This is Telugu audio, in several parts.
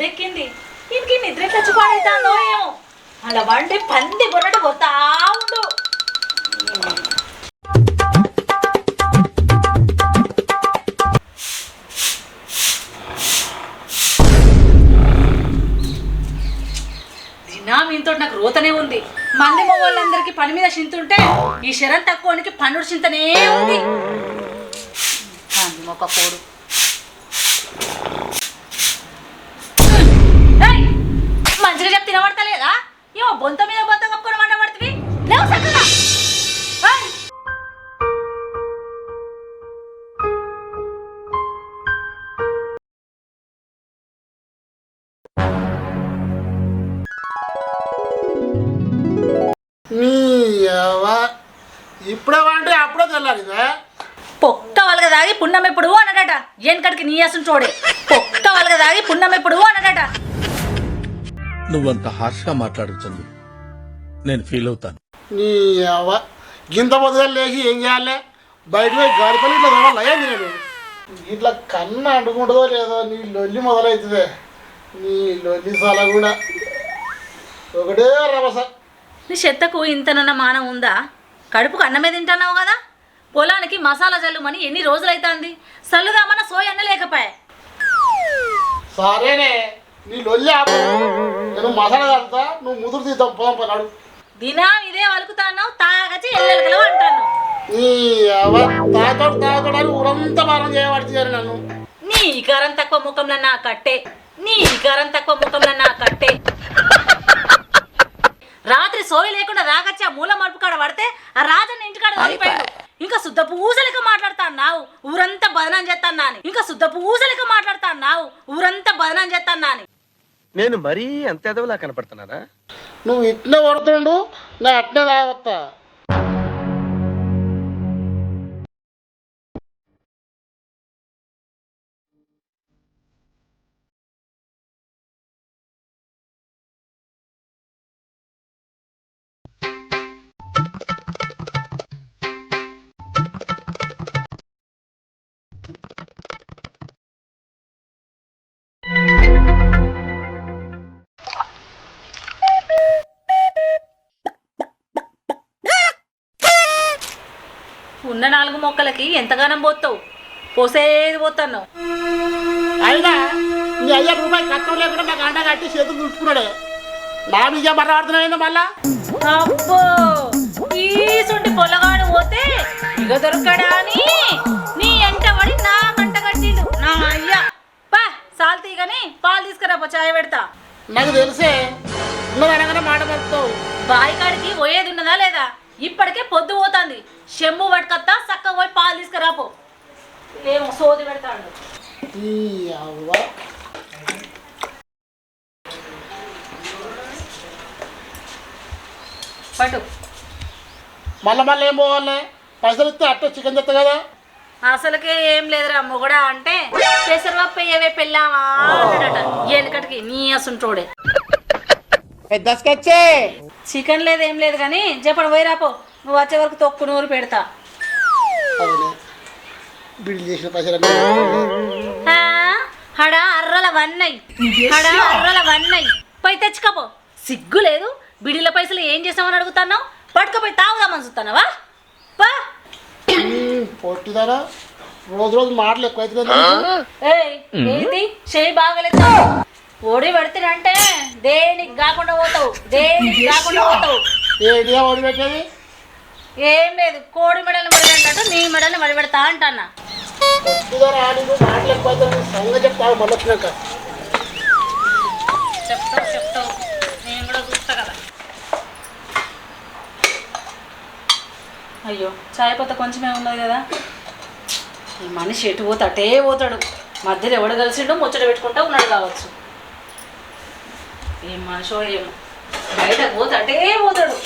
ఎక్కింది ఇంటికి నిద్ర చచ్చిపోతానో ఏమో అలా వండి పంది కొన్నట్టు పోతా ఉండు. దినా మీతో నాకు రోతనే ఉంది. మంది మొగోళ్ళందరికీ పని మీద చింతుంటే ఈ శరం తక్కువనికి పన్నుడు చింతనే ఉంది. ఒక కోడు మంచిగా చెప్తే తినబడతలేదా? ఏమో బొంత మీద బొంత కప్పుకొని వండబడుతుంది. లేవు చక్కగా ఇప్పుడే వాంటే అప్పుడే తెల్లాలి. పొక్క వాళ్ళకి తాగి పుణ్యం ఎప్పుడు అన్నాడట. ఏనకడికి నీ అసలు చూడే పొక్క వాళ్ళకి తాగి పుణ్యం ఎప్పుడు అన్నాడట. నువ్వంత హార్ష్గా మాట్లాడుతుంది నేను ఫీల్ అవుతాను. నీ గింత పొద్దుగా లేచి ఏం చేయాలి? బయట పోయి గాడి పని ఇట్లా తోవాలి అయ్యింది. నేను ఇట్లా కన్ను అంటుకుంటుందో లేదో నీ లొల్లి మొదలవుతుంది. నీ లొల్లి సల కూడా ఒకటే రభస. నీ చెత్తకు ఇంతనన్న మానం ఉందా? కడుపుకు అన్నమే తింటున్నావు కదా. పొలానికి మసాలా చల్లుమని ఎన్ని రోజులైతుంది. చల్లుదామన్న సోయి అన్న లేకపోయా. సరేనే నీ లొల్లి ఆపు. నేను మసాలా చల్లుతా, నువ్వు ముదురు తీద్దాం పోదాం పన్నాడు. దినా ఇదే వలుకుతాన్నావు తాగచ్చి ఎల్లెలకలు అంటాను. నీ తాగడానికి ఊరంతా భారం చేయబడుతుంది నన్ను. నీ ఈకారం తక్కువ ముఖంలో నా కట్టే. నీ ఈకారం తక్కువ ముఖంలో నా కట్టే. రాత్రి సోయి లేకుండా రాగచ్చి ఆ మూల మడుపు కాడ పడితే ఆ రాజన్న ఇంటికాడ వదిలిపోయాడు. ఇంకా శుద్ధ పూసలిక మాట్లాడుతాన్నావు ఊరంతా బదనం చేస్తాను నాని. ఇంకా శుద్ధ పూసలిక మాట్లాడుతాన్నావు ఊరంతా బదనం చేస్తాను నాని. నేను మరీ అంత ఎదవలా కనపడుతున్నానా? నువ్వు ఇట్లే కొడుతుండు, నా అట్లే తాగొస్తా. ఉన్న 4 మొక్కలకి ఎంతగానం పోతావు? పోసేది పోతాను. అయినా నీ అయ్యా రూపాయి కట్టం లేకుండా నాకు అండ కట్టి చేతులు తుడుచుకున్నాడే. నా నిజం మర్రపడుతున్నాయి మళ్ళా. అబ్బో ఈసుంటి పొలగాడు పోతే ఇక దొరకడా అని నీ ఎంట పడి నా కంట కట్టిండు నా అయ్యా. పా సాల్తీ గాని పాలు తీసుకురాపో చాయ్ పెడతా. నాకు తెలిసే ఉన్నదనగానే మాట పడుతావు. బాయికాడికి పోయేది ఉన్నదా లేదా? ఇప్పటికే పొద్దు పోతుంది. చెంబు పట్టుకొత్తా చక్కగా పోయి పాలు తీసుకురాపో. ఏమో సోది పెడతాడు. పట్టు మళ్ళీ ఏం పోవాలి? పైసలు ఇస్తే అట్ట చికెన్ తెస్తా కదా. అసలుకే ఏం లేదురా మొగడా అంటే పెసరపప్పు అయ్యవే పెళ్ళామా అంటాడట. ఎనకటికి నీ అసుంటోడే చికెన్ లేదు ఏం లేదు కానీ చెప్పడు పోయి రాపో. నువ్వు వచ్చే వరకు తొక్కు నూరు పెడతా. హడా అర్రల వన్నై పోయి తెచ్చుకోపో. సిగ్గు లేదు. బిడిల పైసలు ఏం చేసామని అడుగుతున్నావు? పట్టుకపోయి తాగుదామని చూస్తానవా? పొట్టిదారా రోజు రోజు మాటలు ఎక్కువ. ఏంటి చేయి బాగలేదు ఓడి పెడతానంటే దేనికి కాకుండా పోతావు. ఏడియా ఓడి పెట్టేది ఏం లేదు. కోడి మెడల్ని మడిపెట్టినట్టు నీ మెడల్ని మడిపెడతా అంటన్నా. మాటలు ఎక్కువ చెప్తావు మళ్ళీ వచ్చినాక. చెప్తావు నేను కూడా చూస్తా కదా. అయ్యో చాయ్ పత్త కొంచెమే ఉన్నది కదా. ఈ మనిషి ఎటు పోతాడే పోతాడు. మధ్యలో ఎవడు కలిసిండో ముచ్చట పెట్టుకుంటా ఉన్నాడు కావచ్చు. ఏం మనిషో ఏమో బయట పోతాడే పోతాడు.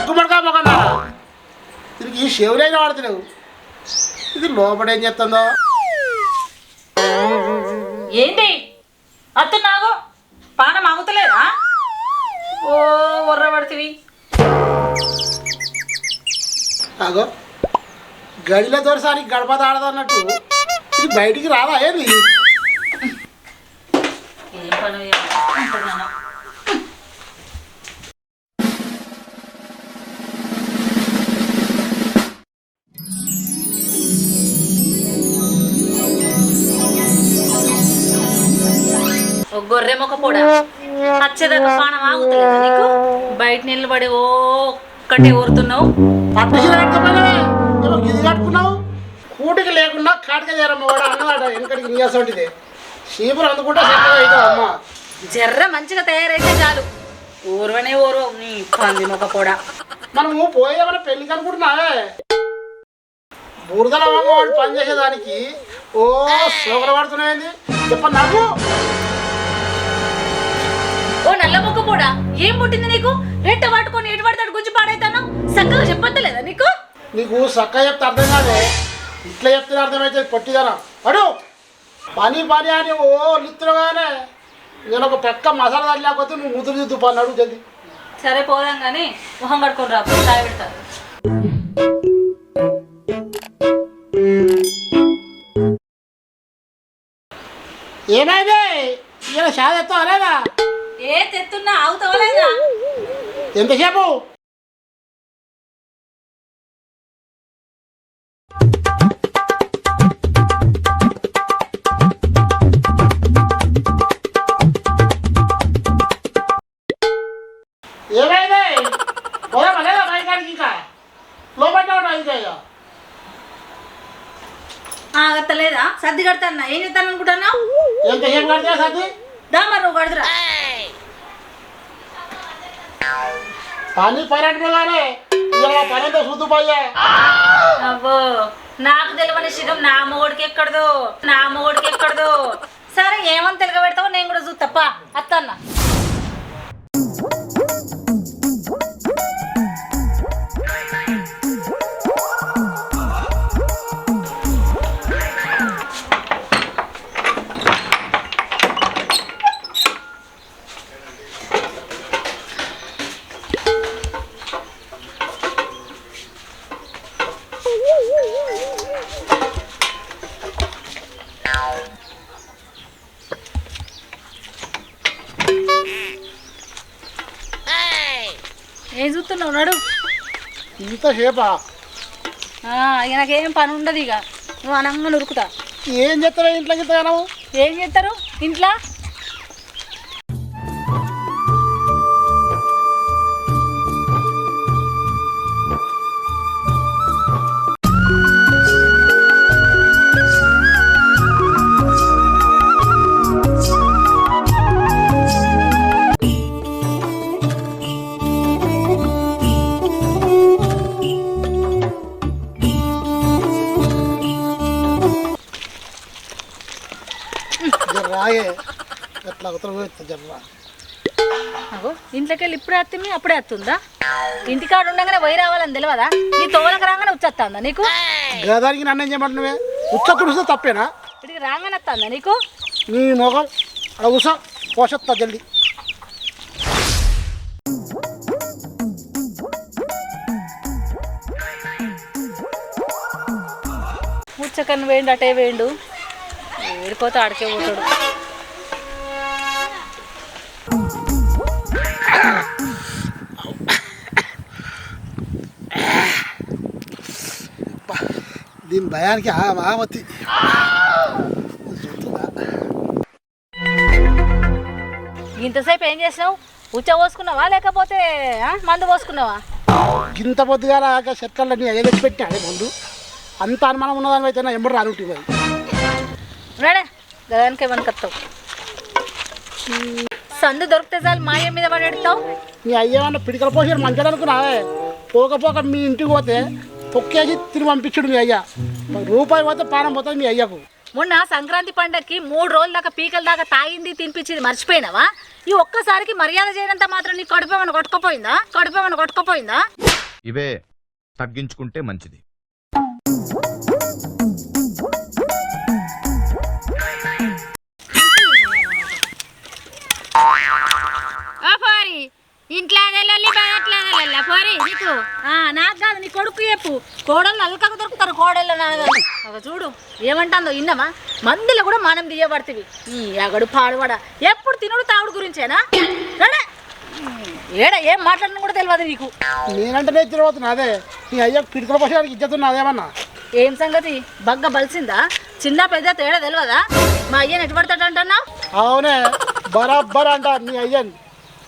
గుమ్మడికాయ మొక్క ఈ శివులైన వాడుతున్నావు. ఇది లోపల ఏం చేస్తుందో. ఏంటి అత్తున్నాగు పానం ఆగుతలేదా? ఓ వర్ర పడుతుంది. అగో గడిలో తోసారి గడప దాడదన్నట్టు ఇది బయటికి రాదా ఏంది? ఏం పని అంటున్నాను. గొర్రె మొక్క పొడ వచ్చేదాకా పానం ఆగుతలేదా నీకు? బయట నిలబడి ఓ ఒక్కటే ఊరుతున్నావు. పట్టుచీర కట్టుకోమని ఏమో గిది కట్టుకున్నావు. కూటికి లేకుండా కాటిక చేరమ్మ వాడు అన్నమాట వెనకడికి నీయాసంటిది. చీపురు అందుకుంటే చక్కగా అవుతావు అమ్మ. జర్ర మంచిగా తయారైతే చాలు. ఊరవనే ఊరు నీ పంది మొక్క పొడ. మనము పోయేమన్నా పెళ్ళికి అనుకుంటున్నావే. బురదల వాడు పని చేసేదానికి ఓ సోకలు పడుతున్నాయింది చెప్ప నాకు. ఓ నల్ల మొక్క పొడ ఏం పుట్టింది నీకు? ఎట్ట పట్టుకొని ఎటు పడతాడు గుంజి పాడైతాను. చక్కగా చెప్పొద్దలేదా నీకు? నీకు చక్కగా చెప్తే అర్థం కాదే, ఇట్లా చెప్తే అర్థమైతే పొట్టిదనా అడు. పని పని అని ఓ లిత్తులుగానే నేను ఒక పెక్క మసాలా లేకపోతే నువ్వు ముదురు దిద్దు పని అడుగు జల్ది. సరే పోదాం కానీ మొహం కడుకొని రా చాయ్ పెడతారు. ఏమైంది ఇలా షాద ఎత్తావా లేదా? ఏ తెత్తున్నా ఆగుతావా లేదా? ఎంతసేపు? ఏమైంది పోదామా లేదా బయకాడికి? ఇంకా లోపల ఇంకా ఆగత్తలేదా? సర్ది కడతానా? ఏం చేస్తాను అనుకుంటున్నావు? ఎంతసేపు కడితే సర్ది? దా మరి నువ్వు కడుతురా. పని పర్యటనగానే ఇలా పనితో చూద్దుపోయా. అబ్బో నాకు తెలియని శిఖం నా మొగడికి ఎక్కడదో. సరే ఏమని తెలుగు పెడతావో నేను కూడా చూస్తప్ప అత్తన్న. ఏం చూస్తున్నావు నాడు? ఇంతసేపా? ఇక నాకేం పని ఉండదు. ఇక నువ్వు అనంగా నురుకుతా. ఏం చేస్తావా ఇంట్లోకి ఇంతగానో? ఏం చేస్తారు ఇంట్లో? రాయే ఎట్లా అవుతా జర్రా. అగో ఇంట్లోకి వెళ్ళి ఇప్పుడే వస్తుంది అప్పుడే వస్తుందా? ఇంటికాడ ఉండగానే పోయి రావాలని తెలియదా? నీ తోలకు రాగానే వచ్చేస్తుందా నీకు? గదానికి నన్ను ఏం చేయమంటున్నావే? ఉచ్చ తప్పేనా? ఇక్కడికి రాగానే వస్తుందా నీకు? నీ మొగం అక్కడ కూసో పోషొస్తా జల్దీ. ముచ్చకన్ను వేయండి అటే వేయండు ఏడిపోతే ఆడికే పోతాడు. దీని భయానికి ఆమతి. ఇంతసేపు ఏం చేసినావు? ఉచ్చ పోసుకున్నావా లేకపోతే మందు పోసుకున్నావా? గింత పొద్దుగా చెట్లన్నీ తెచ్చి పెట్టినాడే ముందు. అంత అనుమానం ఉన్నదాని అయితే ఎప్పుడు రానుంటి పోయి రాడే గదానికి ఏమని కత్తావు? సందు దొరికితే చాలు మాయ మీద పడేస్తావు. నీ అయ్యేమన్నా పిడికల పోసారు మంచిగా అనుకున్నావే. పోకపోక మీ ఇంటికి పోతే పొక్కేసి తిరిగి పంపించుడు మీ అయ్యా. రూపాయి పోతే పానం పోతుంది మీ అయ్యకు. మొన్న సంక్రాంతి పండగకి 3 రోజుల దాకా పీకల దాకా తాగింది తినిపించింది మర్చిపోయినావా? ఈ ఒక్కసారికి మర్యాద చేయనంత మాత్రం నీ కడుపేమన్నా కొట్టుకపోయిందా? ఇవే తగ్గించుకుంటే మంచిది. ఇంట్లో అదేలొల్లి బయట్లేదల్లా పోరి నీకు నాకు కాదు నీ కొడుకు చెప్పు కోడళ్ళు అల్కకు దొరుకుతారు కోడళ్ళు నాకు చూడు ఏమంటుందో ఇన్నమా మందిలో కూడా మనం దియ్యబడుతుంది ఈ అగడు పాడువాడ ఎప్పుడు తినుడు తాగుడు గురించేనా ఏడా ఏం మాట్లాడినా కూడా తెలియదు నీకు నేనంటే నేను తిరగబోతున్నా అదే నీ అయ్యా పిడుకల పక్షానికి ఇచ్చేతున్నా అదేమన్నా ఏం సంగతి బగ్గ బలిసిందా చిన్న పెద్ద తేడా తెలియదా మా అయ్యని ఎటు పడతాడంటున్నావు అవునే బరాబర్ అంట నీ అయ్యని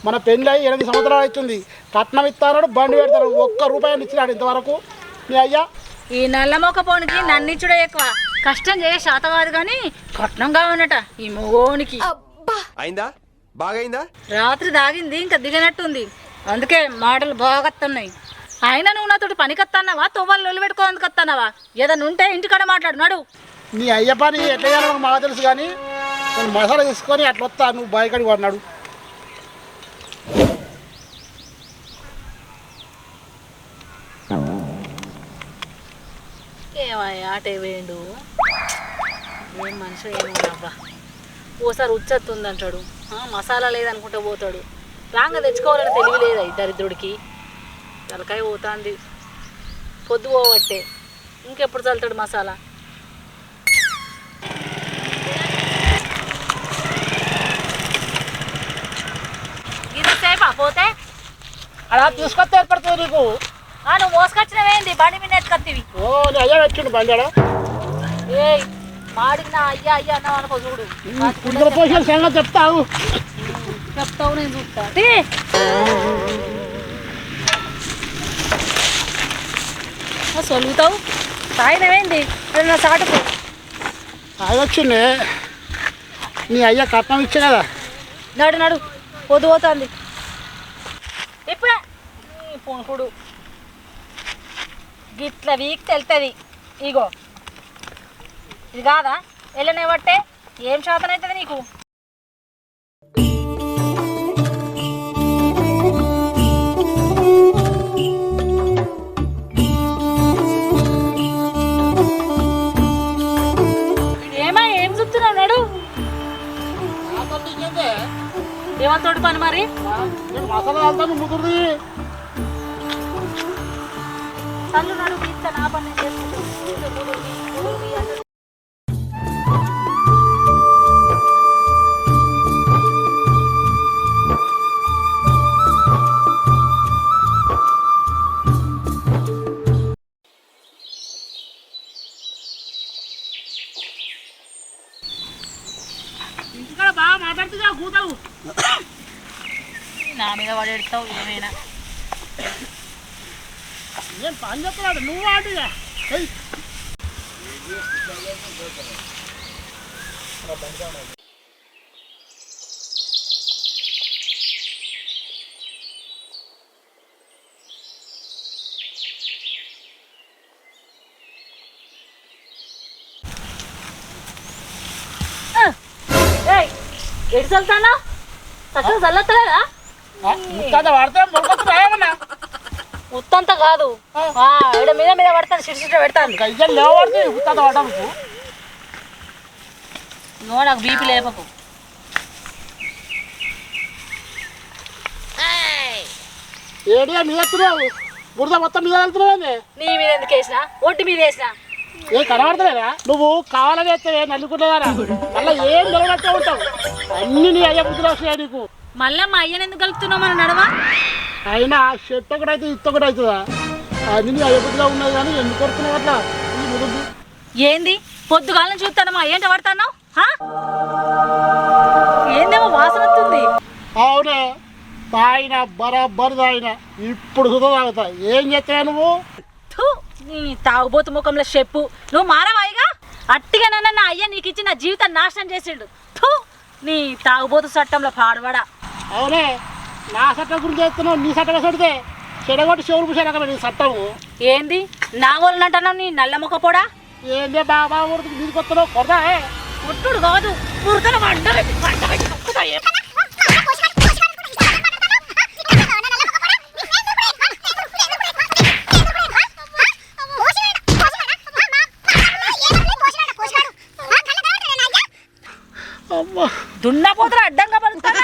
మన పెళ్ళి అయ్యి 8 సంవత్సరాలు అవుతుంది కట్నం ఇస్తాడు బండి పెడతాడు 1 రూపాయలు ఇచ్చినాడు ఇంతవరకు నీ అయ్యా ఈ నల్లమొక్క పోనికి నన్నిచ్చుడే ఎక్కువ కష్టం చేయ శాత కాదు కానీ కట్నం కావనట ఈ మొగోనికి అయిందా బాగైందా రాత్రి దాగింది ఇంకా దిగనట్టుంది అందుకే మాటలు బాగొస్తున్నాయి అయినా నువ్వు నాతోటి పనికొస్తాన్నావా తొవ్వలు లొల్లి పెట్టుకోవడానికి వస్తానావా ఏదన్నా ఉంటే ఇంటికాడ మాట్లాడు నడు నీ అయ్య పని ఎట్లా చేయాలో మాకు తెలుసు కానీ నేను మసాలా తీసుకొని అట్లా వస్తా నువ్వు బాయికాడికి వాడినాడు ఏమయ్యా ఆటే వేయండు ఏం మనిషి ఏమబ్బా ఓసారి ఉచ్చెత్తుందంటాడు మసాలా లేదనుకుంటే పోతాడు రాంగ తెచ్చుకోవాలని తెలివి లేదా ఈ దరిద్రుడికి తలకాయ పోతాంది పొద్దు పోవట్టే ఇంకెప్పుడు చల్లుతాడు మసాలా ఇదిసేపా పోతే అలా తీసుకొస్తే ఏర్పడుతుంది నీకు నువ్వు మోసుకొచ్చినవేంది బండి మీద ఎత్తుకొత్తివి ఓ నీ అయ్యా పెట్టిండు బండి ఆడ ఏ మాడికి నా అయ్యా అయ్యా అన్నావు అనుకో చూడు పిడుకల పక్షాల సంగతి చెప్తావు చెప్తావు నేను చూస్తా సొలుగుతావు తాగినవేంది నా సాటుకు అది వచ్చిండే నీ అయ్యా కట్నం ఇచ్చే కదా నడు నడు పొద్దు పోతుంది ఇప్పుడే పొనుకుడు గిట్ల వీక్ తెలుతుంది ఇగో ఇది కాదా వెళ్ళనే బట్టే ఏం శాతం అవుతుంది నీకు ఏమా ఏం చూస్తున్నావు నడు ఏమంతోటి పని మరి మసాలా వెళ్తాను ముదురుది తల్లు నడు తీస్తా నా పని చేసుకుంటూ ఇంటికాడ బాగా మాట్లాడుతుందా కూతావు నా మీద పడేస్తావు ఏమైనా ఏం పని చెప్తున్నాడు నువ్వు ఆడుగా ఎటు చల్లుతానా చక్కగా చల్లట్లేదా వాడితే మొక్కలు ఏమన్నా ఉత్తంత కాదు ఈడ మీద మీద పడతాను సిడిసిట పెడతాను గయ్యలు లేవడితే ఉత్తాత వాడకు ఇగో నాకు బీపీ లేపకు ఏడియా మీద ఎత్తున్నావు బురద మొత్తం మీద వెళ్తున్నావు నీ మీద ఎందుకు వేసినా ఒంటి మీద వేసినా ఏ కనబడతలేదా నువ్వు కావాలని వేస్తే నల్లుకుంటున్నారా మళ్ళీ ఏం నిలబట్టే ఉంటావు అన్ని నీ అయ్య బుద్ధులు వస్తాయి నీకు మళ్ళా మా అయ్యని ఎందుకు కలుపుతున్నావు మన నడవా అయినా షర్ట్ ఒకటి ఇత్త ఒకటి అవుతుందా అన్ని నీ అయ్య బుద్ధిగా ఉన్నాయి కానీ ఎందుకు కొడుతున్నావు అట్లా ఏంది పొద్దుగాలను చూస్తానమ్మా ఏంట పడతాను ఏందేమో వాసన వస్తుంది అవునే తాగిన బరాబర్ తాగిన ఇప్పుడు సుధా తాగుతా ఏం చేస్తావు నువ్వు నీ తాగుబోతు ముఖంలో చెప్పు నువ్వు మారవాయిగా అట్టిగానన్నా నా అయ్య నీకు ఇచ్చి నా జీవితం నాశనం చేసిండు నీ తాగుబోతు చట్టంలో పాడబడా అవునే నా చట్టం గురించి చేస్తున్నావు నీ చట్టం పెడితే చెడగొట్టి చెవులు పూసాక నీ చట్టము ఏంది నా వాళ్ళని అంటున్నావు నీ నల్ల ముఖ పొడా ఏందే బాబా ఊరికి మీదకి వస్తున్నావు కొడదా పుట్టుడు కాదు పుడతలు దున్నపోతలు అడ్డంగా పడుతున్నా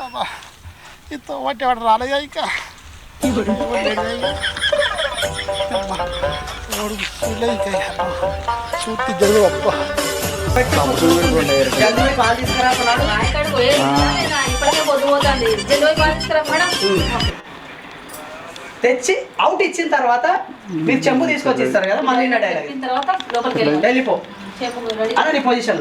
అబ్బా ఇంత వాటి వాడు రాలేదా ఇంకా చూస్తే జరుగు అప్ప ఇక్కడ ఇప్పటికే పొద్దు పోతుంది జల్లి పాలు తీసుకురా మేడం. తెచ్చి అవుట్ ఇచ్చిన తర్వాత మీరు చెంబు తీసుకొచ్చి ఇస్తారు కదా, మళ్ళీ డైలాగ్ చెప్పిన తర్వాత లోపలికి వెళ్ళి వెళ్ళిపో చెప్పు రెడీ అన్న నీ పొజిషన్